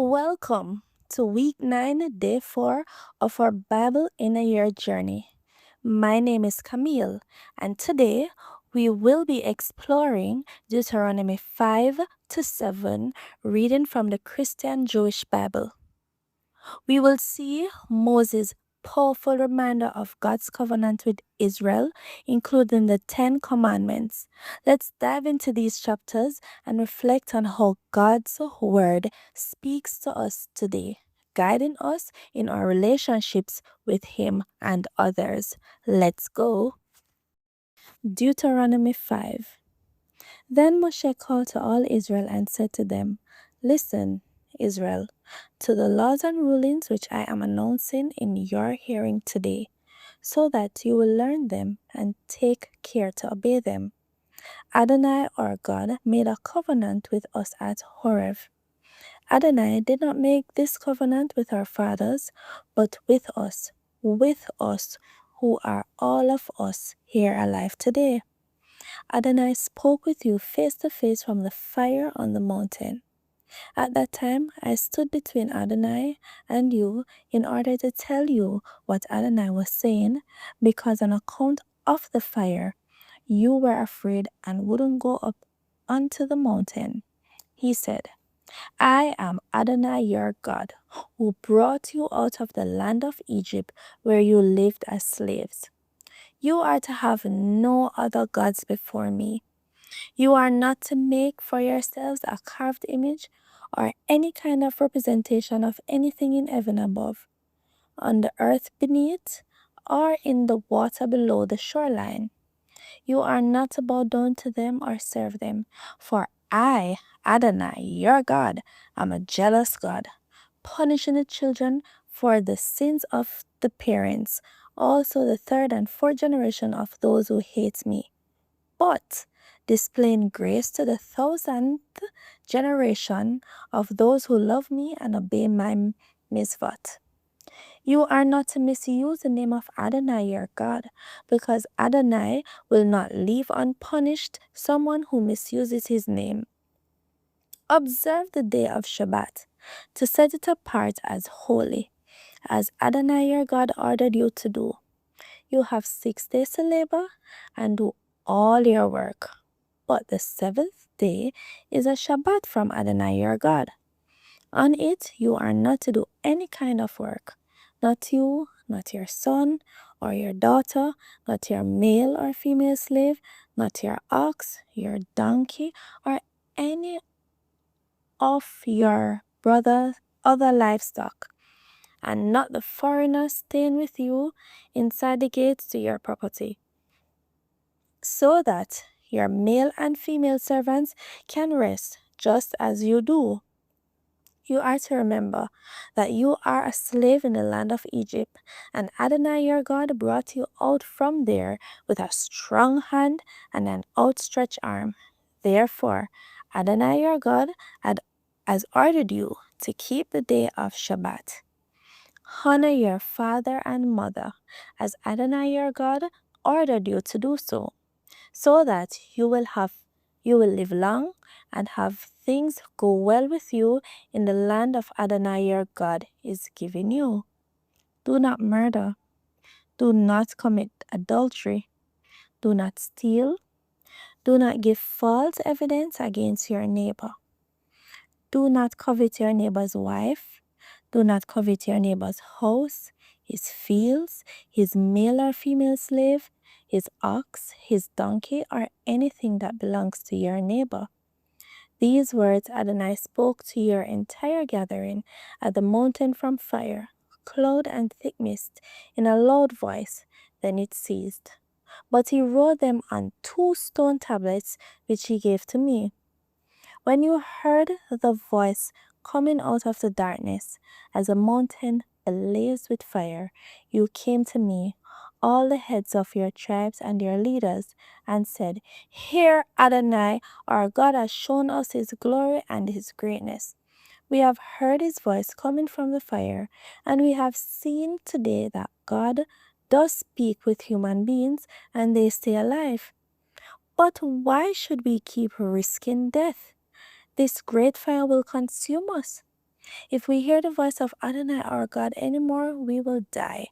Welcome to week 9, day 4 of our Bible in a Year journey. My name is Camille, and today we will be exploring Deuteronomy 5 to 7, reading from the Christian Jewish Bible. We will see Moses' powerful reminder of God's covenant with Israel, including the 10 Commandments. Let's dive into these chapters and reflect on how God's Word speaks to us today, guiding us in our relationships with Him and others. Let's go. Deuteronomy 5. Then Moshe called to all Israel and said to them, Listen, Israel, to the laws and rulings which I am announcing in your hearing today, so that you will learn them and take care to obey them. Adonai, our God, made a covenant with us at Horeb. Adonai did not make this covenant with our fathers, but with us, who are all of us here alive today. Adonai spoke with you face to face from the fire on the mountain. At that time, I stood between Adonai and you in order to tell you what Adonai was saying, because on account of the fire, you were afraid and wouldn't go up onto the mountain. He said, I am Adonai your God, who brought you out of the land of Egypt where you lived as slaves. You are to have no other gods before me. You are not to make for yourselves a carved image or any kind of representation of anything in heaven above, on the earth beneath, or in the water below the shoreline. You are not to bow down to them or serve them, for I, Adonai, your God, am a jealous God, punishing the children for the sins of the parents, also the third and fourth generation of those who hate me, but displaying grace to the 1,000th generation of those who love me and obey my mitzvot. You are not to misuse the name of Adonai your God, because Adonai will not leave unpunished someone who misuses his name. Observe the day of Shabbat, to set it apart as holy, as Adonai your God ordered you to do. You have 6 days to labor and do all your work. But the seventh day is a Shabbat from Adonai your God. On it you are not to do any kind of work, not you, not your son or your daughter, not your male or female slave, not your ox, your donkey, or any of your brother's other livestock, and not the foreigner staying with you inside the gates to your property, so that your male and female servants can rest just as you do. You are to remember that you are a slave in the land of Egypt, and Adonai your God brought you out from there with a strong hand and an outstretched arm. Therefore, Adonai your God has ordered you to keep the day of Shabbat. Honor your father and mother, as Adonai your God ordered you to do so that you will live long and have things go well with you in the land of Adonai your God is giving you. Do not murder. Do not commit adultery. Do not steal. Do not give false evidence against your neighbor. Do not covet your neighbor's wife. Do not covet your neighbor's house, his fields, his male or female slave, his ox, his donkey, or anything that belongs to your neighbor. These words Adonai spoke to your entire gathering at the mountain from fire, cloud, and thick mist in a loud voice. Then it ceased. But he wrote them on 2 stone tablets, which he gave to me. When you heard the voice coming out of the darkness, as a mountain ablaze with fire, you came to me, all the heads of your tribes and your leaders, and said, Here Adonai, our God, has shown us his glory and his greatness. We have heard his voice coming from the fire, and we have seen today that God does speak with human beings, and they stay alive. But why should we keep risking death? This great fire will consume us. If we hear the voice of Adonai our God anymore, we will die.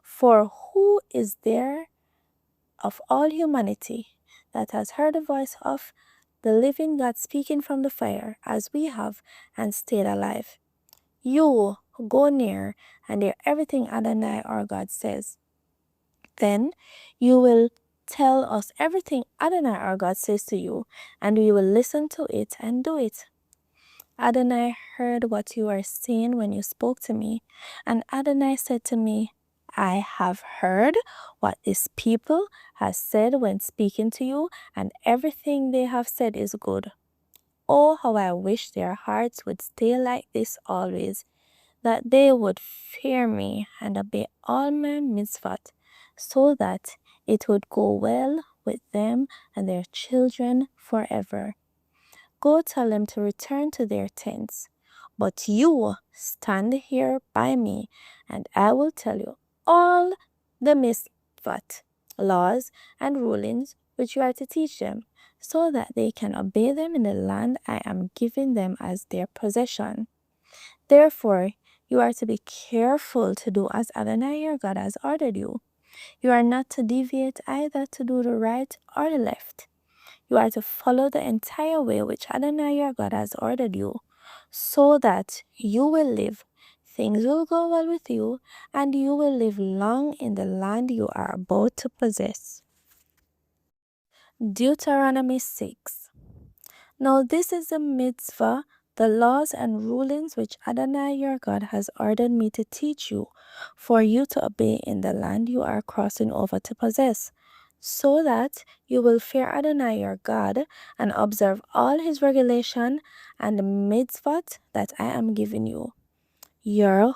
For who is there of all humanity that has heard the voice of the living God speaking from the fire, as we have, and stayed alive? You go near and hear everything Adonai our God says. Then you will tell us everything Adonai our God says to you, and we will listen to it and do it. Adonai heard what you were saying when you spoke to me, and Adonai said to me, I have heard what this people has said when speaking to you, and everything they have said is good. Oh, how I wish their hearts would stay like this always, that they would fear me and obey all my mitzvot, so that it would go well with them and their children forever. Go tell them to return to their tents. But you stand here by me, and I will tell you all the mitzvot, laws, and rulings which you are to teach them, so that they can obey them in the land I am giving them as their possession. Therefore, you are to be careful to do as Adonai your God has ordered you. You are not to deviate either to do the right or the left. You are to follow the entire way which Adonai your God has ordered you, so that you will live. Things will go well with you, and you will live long in the land you are about to possess. Deuteronomy 6. Now this is the mitzvah, the laws and rulings which Adonai your God has ordered me to teach you, for you to obey in the land you are crossing over to possess, so that you will fear Adonai your God and observe all his regulation and the mitzvot that I am giving you, your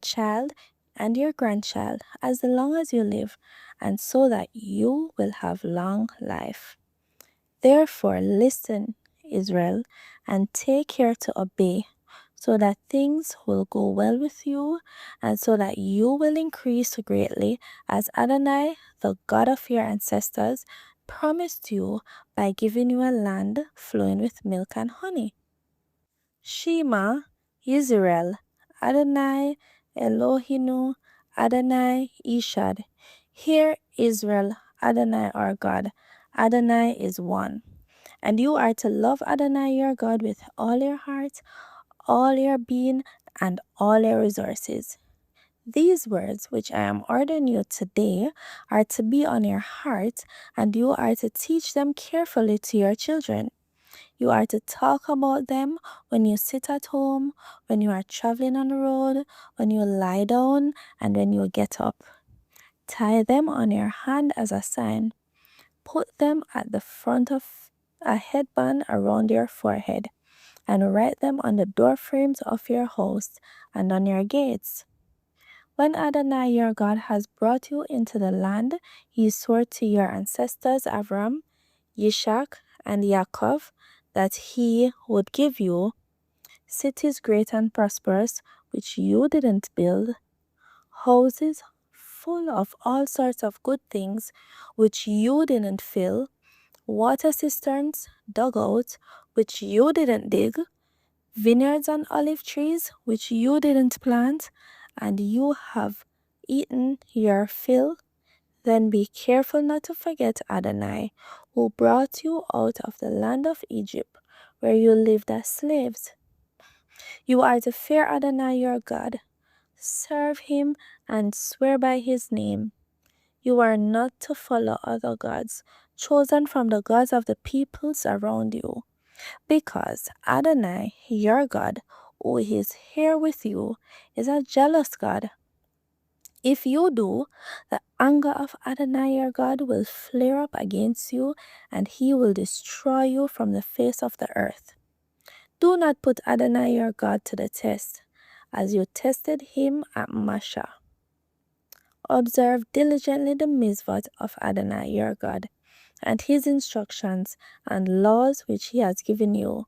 child, and your grandchild, as long as you live, and so that you will have long life. Therefore, listen, Israel, and take care to obey, so that things will go well with you, and so that you will increase greatly, as Adonai, the God of your ancestors, promised you by giving you a land flowing with milk and honey. Shema, Israel, Adonai, Elohinu, Adonai, Ishad. Hear, Israel, Adonai our God. Adonai is one. And you are to love Adonai your God with all your heart, all your being, and all your resources. These words, which I am ordering you today, are to be on your heart, and you are to teach them carefully to your children. You are to talk about them when you sit at home, when you are traveling on the road, when you lie down, and when you get up. Tie them on your hand as a sign. Put them at the front of a headband around your forehead, and write them on the door frames of your house and on your gates. When Adonai your God has brought you into the land he swore to your ancestors Avram, Yishak, and Yaakov that he would give you, cities great and prosperous which you didn't build, houses full of all sorts of good things which you didn't fill, water cisterns dug out which you didn't dig, vineyards and olive trees which you didn't plant, and you have eaten your fill, then be careful not to forget Adonai, who brought you out of the land of Egypt, where you lived as slaves. You are to fear Adonai your God, serve him, and swear by his name. You are not to follow other gods, chosen from the gods of the peoples around you, because Adonai, your God, who is here with you, is a jealous God. If you do, the anger of Adonai your God will flare up against you, and he will destroy you from the face of the earth. Do not put Adonai your God to the test, as you tested him at Massah. Observe diligently the mitzvot of Adonai your God, and his instructions and laws which he has given you.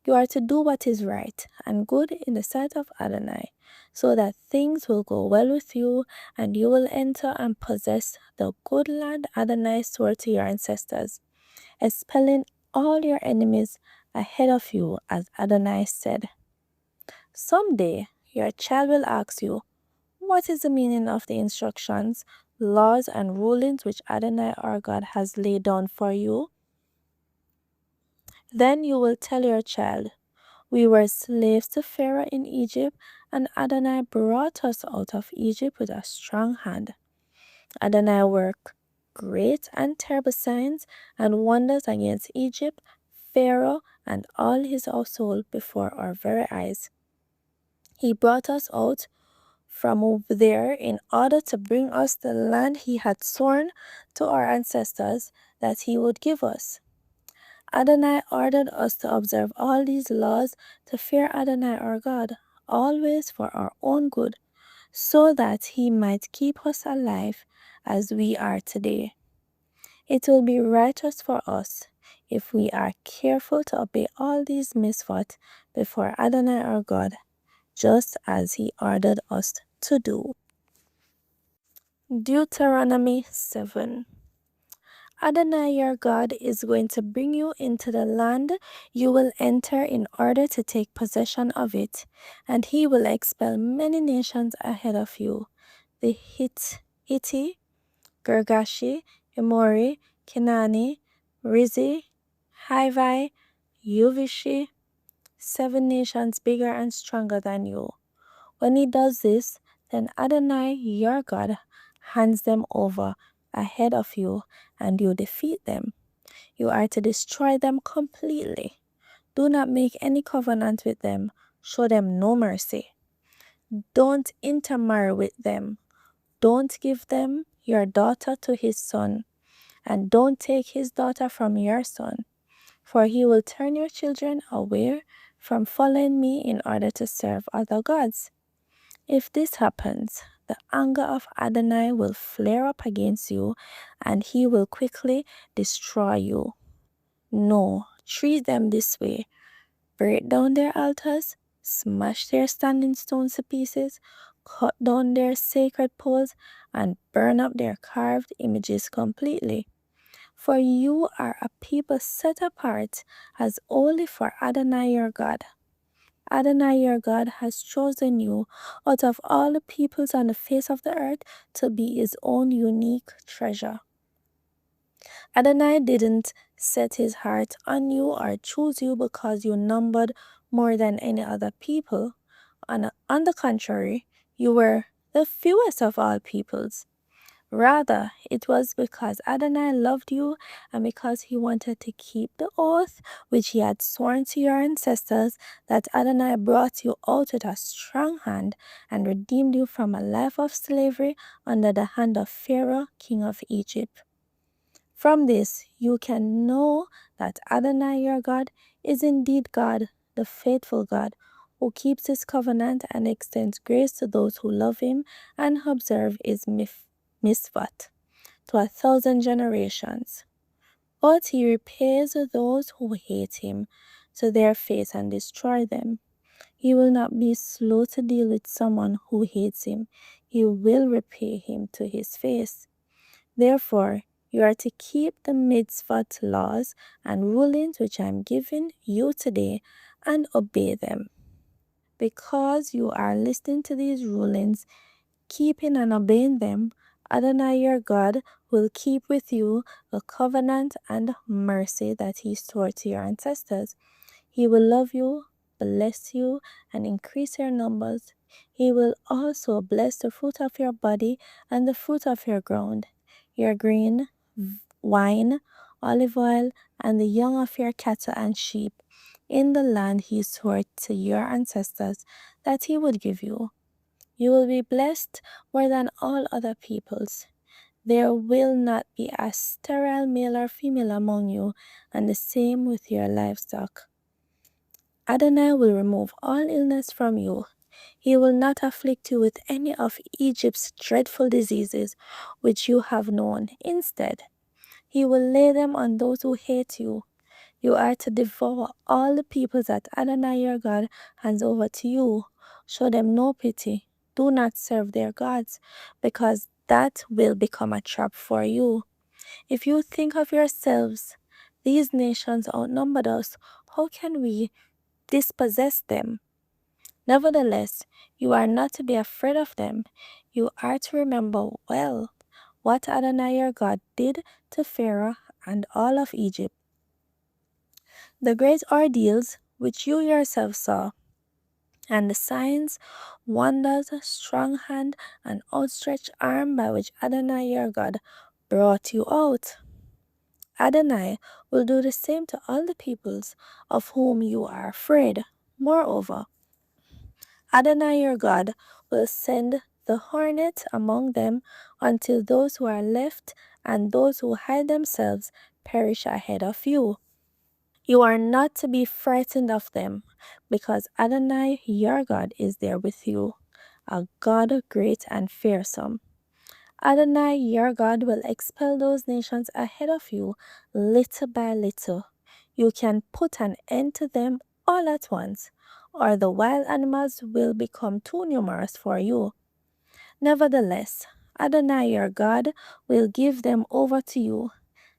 You are to do what is right and good in the sight of Adonai, so that things will go well with you, and you will enter and possess the good land Adonai swore to your ancestors, expelling all your enemies ahead of you, as Adonai said. Someday, your child will ask you, what is the meaning of the instructions, laws, and rulings which Adonai our God has laid down for you? Then you will tell your child, we were slaves to Pharaoh in Egypt, and Adonai brought us out of Egypt with a strong hand. Adonai worked great and terrible signs and wonders against Egypt, Pharaoh, and all his household before our very eyes. He brought us out from over there in order to bring us the land he had sworn to our ancestors that he would give us. Adonai ordered us to observe all these laws, to fear Adonai our God, always for our own good, so that he might keep us alive as we are today. It will be righteous for us if we are careful to obey all these mitzvot before Adonai our God, just as he ordered us to do. Deuteronomy 7. Adonai your God is going to bring you into the land you will enter in order to take possession of it, and he will expel many nations ahead of you: the Hittite, Girgashi, Emori, Kenani, Rizi, Hivi, Yuvishi, 7 nations bigger and stronger than you. When he does this, then Adonai your God hands them over ahead of you, and you defeat them. You are to destroy them completely. Do not make any covenant with them. Show them no mercy. Don't intermarry with them. Don't give them your daughter to his son, and don't take his daughter from your son, for he will turn your children away from following me in order to serve other gods. If this happens, the anger of Adonai will flare up against you, and he will quickly destroy you. No, treat them this way: break down their altars, smash their standing stones to pieces, cut down their sacred poles, and burn up their carved images completely. For you are a people set apart as holy for Adonai your God. Adonai your God has chosen you out of all the peoples on the face of the earth to be his own unique treasure. Adonai didn't set his heart on you or choose you because you numbered more than any other people. On the contrary, you were the fewest of all peoples. Rather, it was because Adonai loved you and because he wanted to keep the oath which he had sworn to your ancestors that Adonai brought you out with a strong hand and redeemed you from a life of slavery under the hand of Pharaoh, king of Egypt. From this, you can know that Adonai your God is indeed God, the faithful God, who keeps his covenant and extends grace to those who love him and observe his mitzvot to 1,000 generations. But he repays those who hate him to their face and destroy them. He will not be slow to deal with someone who hates him. He will repay him to his face. Therefore, you are to keep the mitzvot laws and rulings which I am giving you today and obey them. Because you are listening to these rulings, keeping and obeying them, Adonai your God will keep with you the covenant and mercy that he swore to your ancestors. He will love you, bless you, and increase your numbers. He will also bless the fruit of your body and the fruit of your ground, your grain, wine, olive oil, and the young of your cattle and sheep, in the land he swore to your ancestors that he would give you. You will be blessed more than all other peoples. There will not be a sterile male or female among you, and the same with your livestock. Adonai will remove all illness from you. He will not afflict you with any of Egypt's dreadful diseases which you have known. Instead, he will lay them on those who hate you. You are to devour all the peoples that Adonai your God hands over to you. Show them no pity. Do not serve their gods, because that will become a trap for you. If you think of yourselves, these nations outnumbered us, how can we dispossess them? Nevertheless, you are not to be afraid of them. You are to remember well what Adonai your God did to Pharaoh and all of Egypt, the great ordeals which you yourself saw, and the signs, wonders, strong hand, and outstretched arm by which Adonai your God brought you out. Adonai will do the same to all the peoples of whom you are afraid. Moreover, Adonai your God will send the hornet among them until those who are left and those who hide themselves perish ahead of you. You are not to be frightened of them, because Adonai your God is there with you, a God great and fearsome. Adonai your God will expel those nations ahead of you little by little. You can put an end to them all at once, or the wild animals will become too numerous for you. Nevertheless, Adonai your God will give them over to you,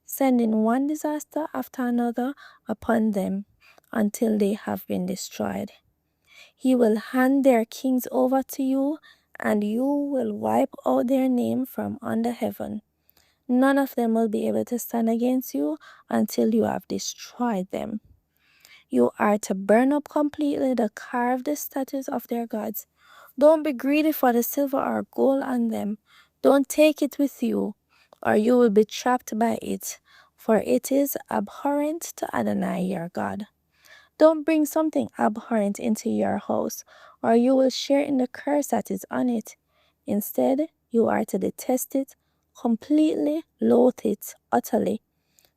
sending one disaster after another upon them until they have been destroyed. He will hand their kings over to you, and you will wipe out their name from under heaven. None of them will be able to stand against you until you have destroyed them. You are to burn up completely the carved statues of their gods. Don't be greedy for the silver or gold on them. Don't take it with you, or you will be trapped by it, for it is abhorrent to Adonai your God. Don't bring something abhorrent into your house, or you will share in the curse that is on it. Instead, you are to detest it, completely loathe it utterly,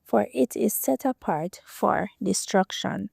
for it is set apart for destruction.